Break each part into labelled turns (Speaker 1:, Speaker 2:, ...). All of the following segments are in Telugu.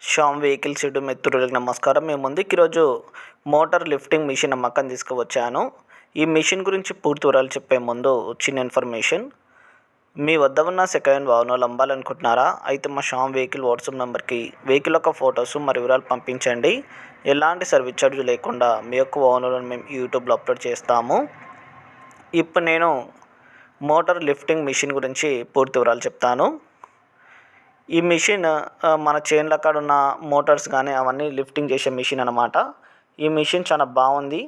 Speaker 1: శ్యామ్ వెహికల్స్ యూట్యూబ్ మిత్రులకు నమస్కారం. మేము ముందుకు ఈరోజు మోటార్ లిఫ్టింగ్ మిషన్ అమ్మకం తీసుకువచ్చాను. ఈ మిషన్ గురించి పూర్తి వివరాలు చెప్పే ముందు చిన్న ఇన్ఫర్మేషన్. మీ వద్ద ఉన్న సెకండ్ వాహనాలు అమ్మాలనుకుంటున్నారా? అయితే మా శ్యామ్ వెహికల్ వాట్సాప్ నెంబర్కి వెహికల్ యొక్క ఫొటోస్ మరియు వివరాలు పంపించండి. ఎలాంటి సర్వీస్ ఛార్జ్ లేకుండా మీ యొక్క వాహనాలను మేము యూట్యూబ్లో అప్లోడ్ చేస్తాము. ఇప్పుడు నేను మోటార్ లిఫ్టింగ్ మిషన్ గురించి పూర్తి వివరాలు చెప్తాను. ఈ మిషన్ మన చేన్ల కాడ ఉన్న మోటార్స్ కానీ అవన్నీ లిఫ్టింగ్ చేసే మిషన్ అనమాట. ఈ మిషన్ చాలా బాగుంది.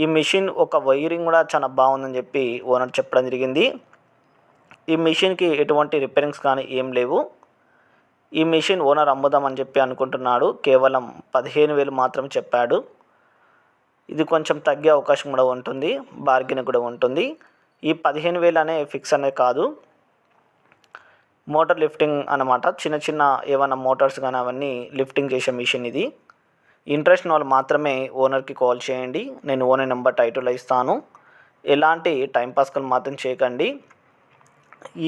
Speaker 1: ఈ మిషన్ ఒక వైరింగ్ కూడా చాలా బాగుందని చెప్పి ఓనర్ చెప్పడం జరిగింది. ఈ మిషన్కి ఎటువంటి రిపేరింగ్స్ కానీ ఏం లేవు. ఈ మిషన్ ఓనర్ అమ్ముదామని చెప్పి అనుకుంటున్నాడు. కేవలం 15,000 మాత్రం చెప్పాడు. ఇది కొంచెం తగ్గే అవకాశం కూడా ఉంటుంది, బార్గెన్ కూడా ఉంటుంది. ఈ 15,000 అనే ఫిక్స్ అనేది కాదు. మోటార్ లిఫ్టింగ్ అన్నమాట. చిన్న చిన్న ఏమైనా మోటార్స్ కానీ అవన్నీ లిఫ్టింగ్ చేసే మిషన్ ఇది. ఇంట్రెస్ట్ ఉన్న వాళ్ళు మాత్రమే ఓనర్కి కాల్ చేయండి. నేను ఓనర్ నెంబర్ టైటిల్లో ఇస్తాను. ఎలాంటి టైంపాస్కల్ మాత్రం చేయకండి.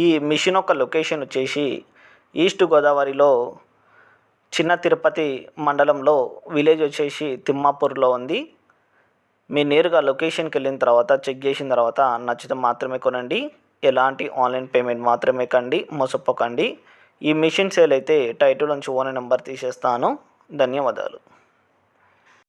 Speaker 1: ఈ మిషన్ యొక్క లొకేషన్ వచ్చేసి ఈస్ట్ గోదావరిలో చిన్న తిరుపతి మండలంలో విలేజ్ వచ్చేసి తిమ్మాపూర్లో ఉంది. మీరు నేరుగా లొకేషన్కి వెళ్ళిన తర్వాత చెక్ చేసిన తర్వాత నచ్చితే మాత్రమే కొనండి. ఎలాంటి ఆన్లైన్ పేమెంట్ మాత్రమే కండి, మోసపోకండి. ఈ మిషన్ సేల్ అయితే టైటిల్ నుంచి ఓనర్ నెంబర్ తీసేస్తాను. ధన్యవాదాలు.